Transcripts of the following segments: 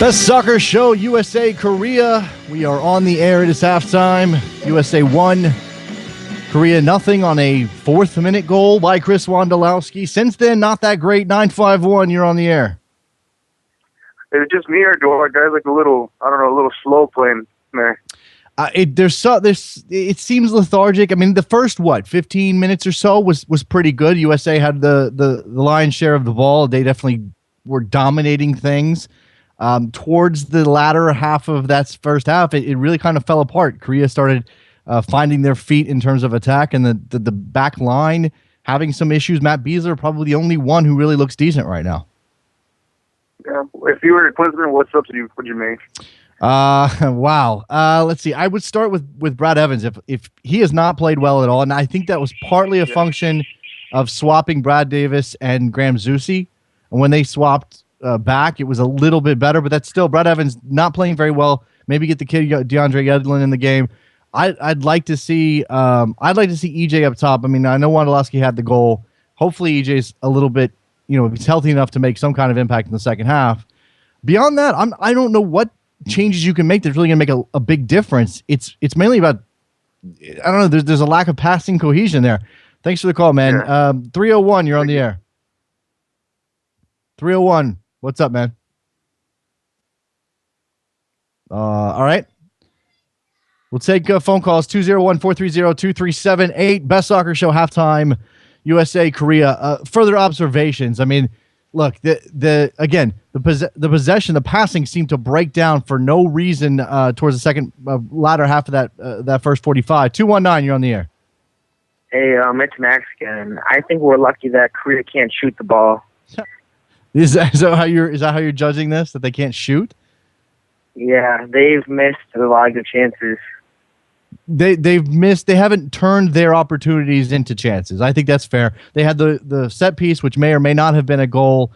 Best soccer show, USA Korea. We are on the air. It is halftime. USA 1, Korea nothing on a fourth-minute goal by Chris Wondolowski. Since then, not that great. 9-5-1, you're on the air. Is it just me or do our guys like a little slow playing there? It seems lethargic. I mean, the first 15 minutes or so was pretty good. USA had the lion's share of the ball. They definitely were dominating things. Towards the latter half of that first half, it really kind of fell apart. Korea started finding their feet in terms of attack, and the back line having some issues. Matt Besler probably the only one who really looks decent right now. Yeah. If you were at Klinsmann, what substitute would you make? Wow. Let's see. I would start with Brad Evans if he has not played well at all, and I think that was partly a function of swapping Brad Davis and Graham Zusi, and when they swapped back, it was a little bit better, but that's still Brad Evans not playing very well. Maybe get the kid DeAndre Yedlin in the game. I'd like to see EJ up top. I mean, I know Wondolowski had the goal. Hopefully EJ's a little bit, if he's healthy enough to make some kind of impact in the second half. Beyond that, I don't know what changes you can make that's really going to make a big difference. It's mainly about, I don't know, there's a lack of passing cohesion there. Thanks for the call, man. Yeah. 301, you're on the air. 301. What's up, man? All right. We'll take phone calls 201-430-2378. Best Soccer Show halftime, USA Korea. Further observations. I mean, look, the possession, the passing seemed to break down for no reason towards the second latter half of that first 45. 219, you're on the air. Hey, it's Max again. I think we're lucky that Korea can't shoot the ball. Is that how you're judging this? That they can't shoot? Yeah, they've missed a lot of good chances. They've missed. They haven't turned their opportunities into chances. I think that's fair. They had the set piece, which may or may not have been a goal.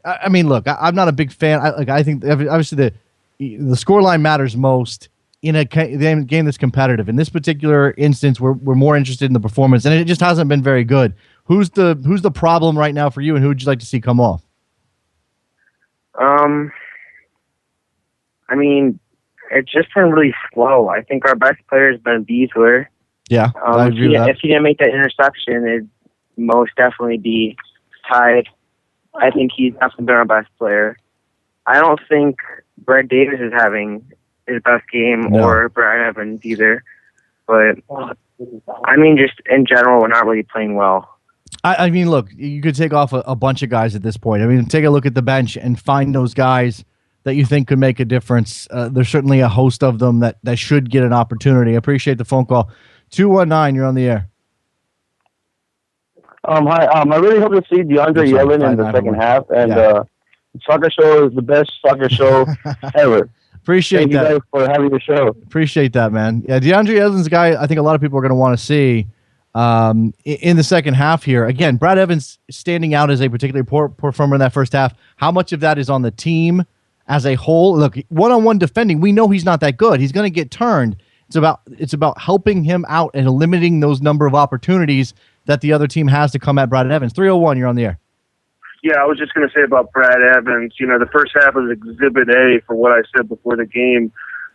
I mean, look, I'm not a big fan. I think obviously the scoreline matters most in a game that's competitive. In this particular instance, we're more interested in the performance, and it just hasn't been very good. Who's the problem right now for you, and who would you like to see come off? I mean, it's just been really slow. I think our best player has been Besler. Yeah, I agree with that. If he didn't make that interception, it'd most definitely be tied. I think he's definitely been our best player. I don't think Brad Davis is having his best game or Brad Evans either. But, I mean, just in general, we're not really playing well. I mean, look, you could take off a bunch of guys at this point. I mean, take a look at the bench and find those guys that you think could make a difference. There's certainly a host of them that should get an opportunity. I appreciate the phone call. 219, you're on the air. Hi. I really hope to see DeAndre Yedlin in the second half. And Soccer Show is the best soccer show ever. Thank you guys for having the show. Appreciate that, man. Yeah, DeAndre Yedlin's a guy I think a lot of people are going to want to see in the second half here. Again, Brad Evans standing out as a particularly poor performer in that first half. How much of that is on the team as a whole? Look, one-on-one defending, we know he's not that good. He's going to get turned. It's about helping him out and limiting those number of opportunities that the other team has to come at Brad Evans. 301, you're on the air. Yeah, I was just going to say about Brad Evans. The first half was Exhibit A for what I said before the game.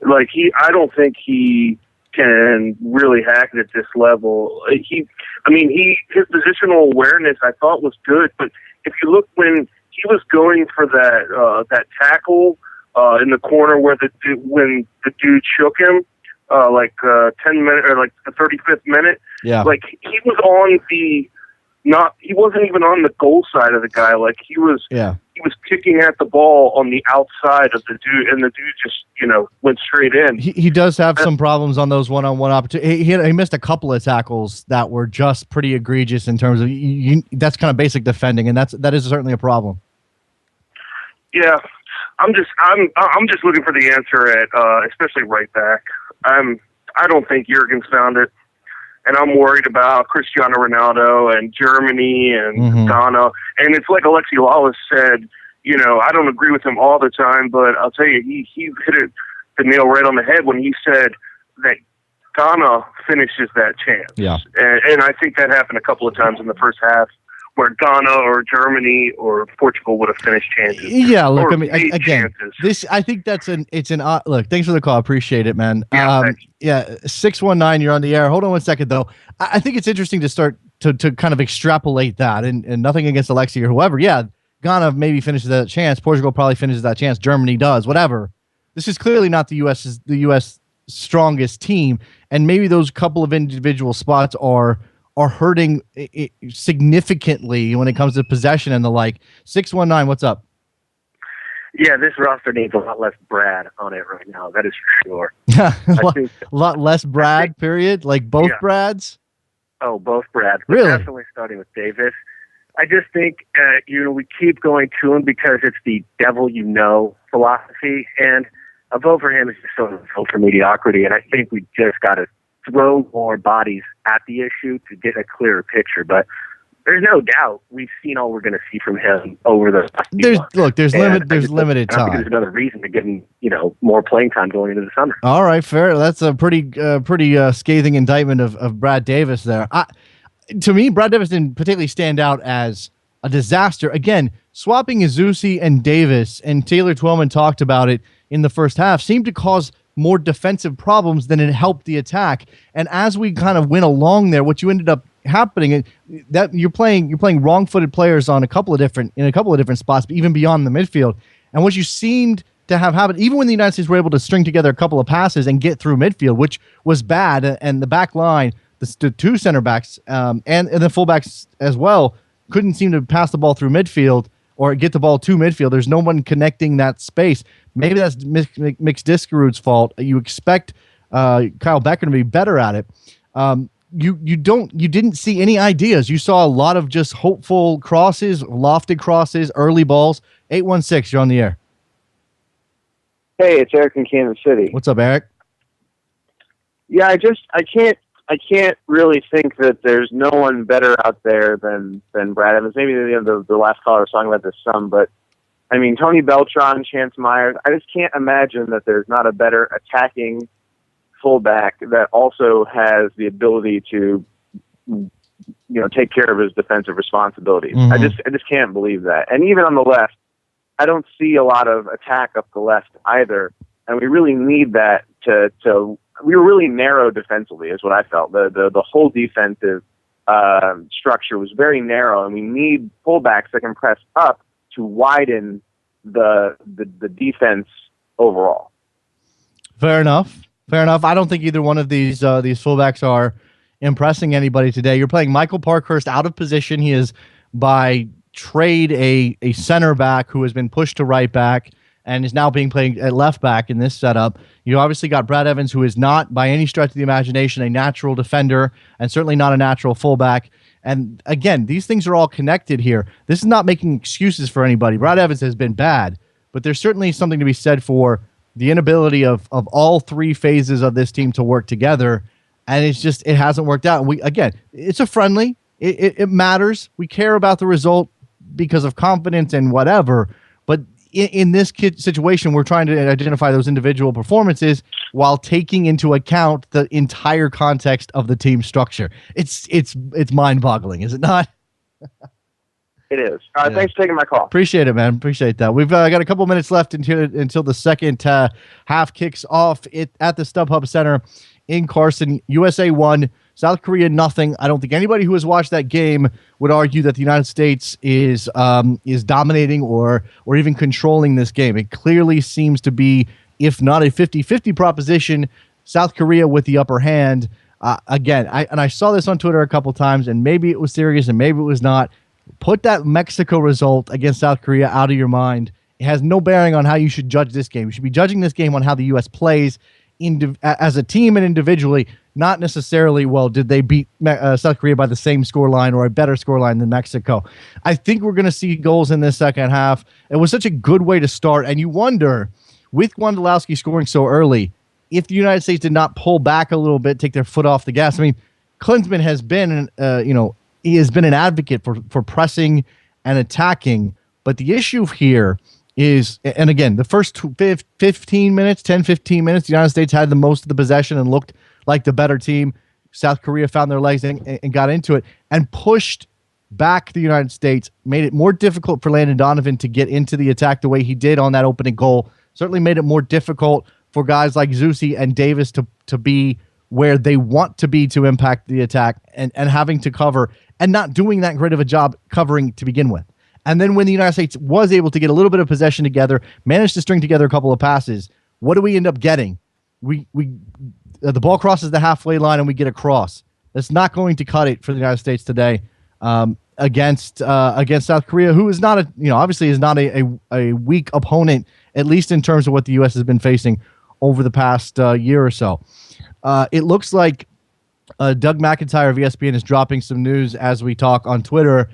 Like I don't think he can really hack it at this level. His positional awareness I thought was good, but if you look when he was going for that tackle in the corner when the dude shook him, 10 minutes or like the 35th minute. Yeah. Like he was on he wasn't even on the goal side of the guy. Like he was kicking at the ball on the outside of the dude, and the dude just went straight in. He does have some problems on those one-on-one opportunities. He missed a couple of tackles that were just pretty egregious in terms of that's kind of basic defending, and that is certainly a problem. Yeah, I'm just looking for the answer at especially right back. I don't think Jurgen's found it. And I'm worried about Cristiano Ronaldo and Germany and Ghana. And it's like Alexi Lalas said, I don't agree with him all the time, but I'll tell you, he hit the nail right on the head when he said that Ghana finishes that chance. Yeah. And I think that happened a couple of times in the first half where Ghana or Germany or Portugal would have finished chances. Yeah, look, Or I mean, made again, chances. I think it's an look. Thanks for the call, appreciate it, man. Yeah, thanks. Yeah, 619, you're on the air. Hold on one second though. I think it's interesting to start to kind of extrapolate that, and nothing against Alexi or whoever. Yeah, Ghana maybe finishes that chance. Portugal probably finishes that chance. Germany does, whatever. This is clearly not the U.S. strongest team, and maybe those couple of individual spots are hurting significantly when it comes to possession and the like. 619, what's up? Yeah, this roster needs a lot less Brad on it right now. That is for sure. A lot less Brad, period? Like both Brads? Oh, both Brads. But really? Definitely starting with Davis. I just think, we keep going to him because it's the devil you know philosophy. And a vote for him is just sort of a vote for mediocrity. And I think we just got to throw more bodies at the issue to get a clearer picture. But there's no doubt we've seen all we're going to see from him over the last few months. There's limited time. There's another reason to give him, more playing time going into the summer. All right, fair. That's a pretty scathing indictment of Brad Davis there. To me, Brad Davis didn't particularly stand out as a disaster. Again, swapping Azusi and Davis, and Taylor Twellman talked about it in the first half, seemed to cause more defensive problems than it helped the attack. And as we kind of went along there, what you ended up happening that you're playing wrong-footed players in a couple of different spots, even beyond the midfield. And what you seemed to have happened, even when the United States were able to string together a couple of passes and get through midfield, which was bad, and the back line, the two center backs and the fullbacks as well, couldn't seem to pass the ball through midfield or get the ball to midfield. There's no one connecting that space. Maybe that's Mix Diskerud's fault. You expect Kyle Becker to be better at it. You didn't see any ideas. You saw a lot of just hopeful crosses, lofted crosses, early balls. 816, you're on the air. Hey, it's Eric in Kansas City. What's up, Eric? Yeah, I can't really think that there's no one better out there than Brad Evans. Maybe the last caller was talking about this some, but I mean, Tony Beltran, Chance Myers, I just can't imagine that there's not a better attacking fullback that also has the ability to, take care of his defensive responsibilities. Mm-hmm. I just can't believe that. And even on the left, I don't see a lot of attack up the left either. And we really need that we were really narrow defensively is what I felt. The whole defensive structure was very narrow, and we need fullbacks that can press up to widen the defense overall. Fair enough. I don't think either one of these fullbacks are impressing anybody today. You're playing Michael Parkhurst out of position. He is by trade a center back who has been pushed to right back and is now being played at left back in this setup. You obviously got Brad Evans, who is not by any stretch of the imagination a natural defender and certainly not a natural fullback. And again, these things are all connected here. This is not making excuses for anybody. Brad Evans has been bad, but there's certainly something to be said for the inability of all three phases of this team to work together. And it hasn't worked out. And it's a friendly. It matters. We care about the result because of confidence and whatever. But in this situation, we're trying to identify those individual performances while taking into account the entire context of the team structure. It's mind-boggling, is it not? It is. All right, Thanks for taking my call. Appreciate it, man. Appreciate that. We've got a couple minutes left until the second half kicks off at the StubHub Center in Carson. USA 1, South Korea nothing. I don't think anybody who has watched that game would argue that the United States is dominating or even controlling this game. It clearly seems to be, if not a 50-50 proposition, South Korea with the upper hand. I saw this on Twitter a couple times, and maybe it was serious and maybe it was not. Put that Mexico result against South Korea out of your mind. It has no bearing on how you should judge this game. You should be judging this game on how the U.S. plays as a team and individually, not necessarily, did they beat South Korea by the same scoreline or a better scoreline than Mexico? I think we're going to see goals in this second half. It was such a good way to start, and you wonder, with Wondolowski scoring so early, if the United States did not pull back a little bit, take their foot off the gas. I mean, Klinsmann has been, he has been an advocate for pressing and attacking, but the issue here is, and again, the first 15 minutes, the United States had the most of the possession and looked like the better team. South Korea found their legs and got into it and pushed back the United States, made it more difficult for Landon Donovan to get into the attack the way he did on that opening goal. Certainly made it more difficult for guys like Zusi and Davis to be where they want to be to impact the attack and having to cover and not doing that great of a job covering to begin with. And then when the United States was able to get a little bit of possession together, managed to string together a couple of passes, what do we end up getting? The ball crosses the halfway line and we get a cross. That's not going to cut it for the United States today against South Korea, who is not obviously is not a weak opponent, at least in terms of what the U.S. has been facing over the past year or so. It looks like Doug McIntyre of ESPN is dropping some news as we talk on Twitter.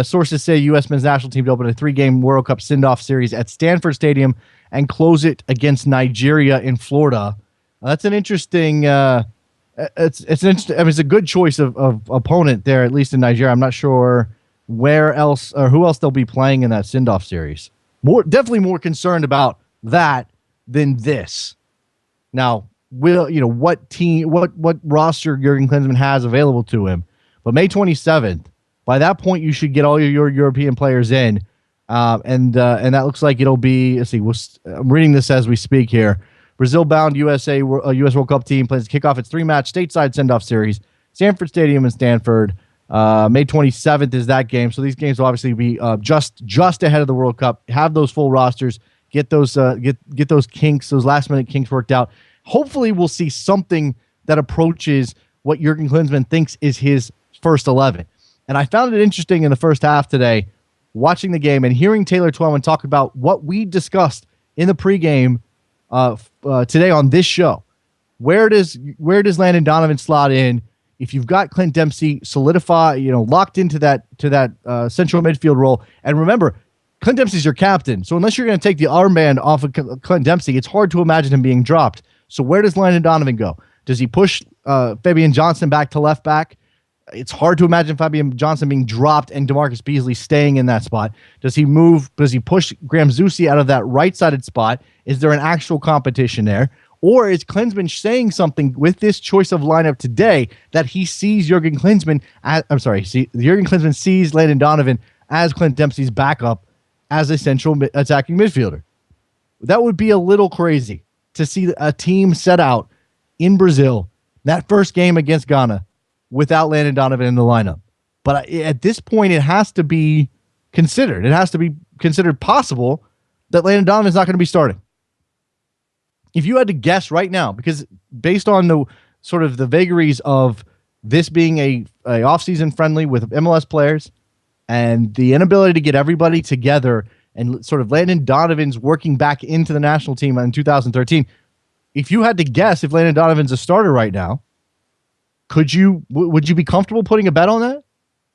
Sources say U.S. men's national team to open a 3-game World Cup send-off series at Stanford Stadium and close it against Nigeria in Florida. That's an interesting. It's a good choice of opponent there, at least in Nigeria. I'm not sure where else or who else they'll be playing in that send-off series. Definitely more concerned about that than this. Now, what roster Jurgen Klinsmann has available to him, but May 27th. By that point, you should get all your European players in, and that looks like it'll be. Let's see. I'm reading this as we speak here. Brazil-bound U.S. World Cup team plans to kick off its 3-match stateside send-off series, Stanford Stadium in Stanford. May 27th is that game. So these games will obviously be just ahead of the World Cup. Have those full rosters. Get those get those kinks, those last-minute kinks worked out. Hopefully, we'll see something that approaches what Jurgen Klinsmann thinks is his first 11. And I found it interesting in the first half today, watching the game and hearing Taylor Twellman talk about what we discussed in the pregame today on this show. Where does Landon Donovan slot in? If you've got Clint Dempsey locked into that central midfield role, and remember, Clint Dempsey's your captain, so unless you're going to take the armband off of Clint Dempsey, it's hard to imagine him being dropped. So where does Landon Donovan go? Does he push Fabian Johnson back to left back? It's hard to imagine Fabian Johnson being dropped and DeMarcus Beasley staying in that spot. Does he push Graham Zusi out of that right-sided spot? Is there an actual competition there? Or is Klinsmann saying something with this choice of lineup today that he sees Jurgen Klinsmann Jurgen Klinsmann sees Landon Donovan as Clint Dempsey's backup as a central attacking midfielder? That would be a little crazy to see a team set out in Brazil, that first game against Ghana, without Landon Donovan in the lineup. But at this point, it has to be considered. It has to be considered possible that Landon Donovan is not going to be starting. If you had to guess right now, because based on the sort of the vagaries of this being a offseason friendly with MLS players and the inability to get everybody together and sort of Landon Donovan's working back into the national team in 2013, if you had to guess if Landon Donovan's a starter right now, would you be comfortable putting a bet on that?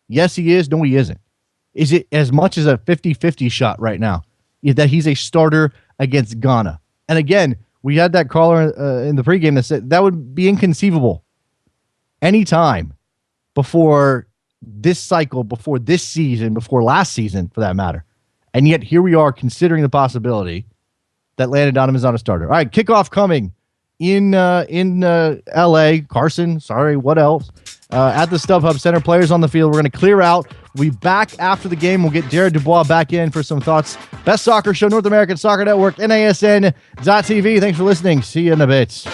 Yes, he is. No, he isn't. Is it as much as a 50-50 shot right now that he's a starter against Ghana? And again, we had that caller in the pregame that said that would be inconceivable anytime before this cycle, before this season, before last season, for that matter. And yet here we are considering the possibility that Landon Donovan is not a starter. All right, kickoff coming in L.A. Carson, sorry, what else? At the StubHub Center, players on the field. We're going to clear out. We'll be back after the game. We'll get Jared Dubois back in for some thoughts. Best soccer show, North American Soccer Network, NASN.TV. Thanks for listening. See you in a bit.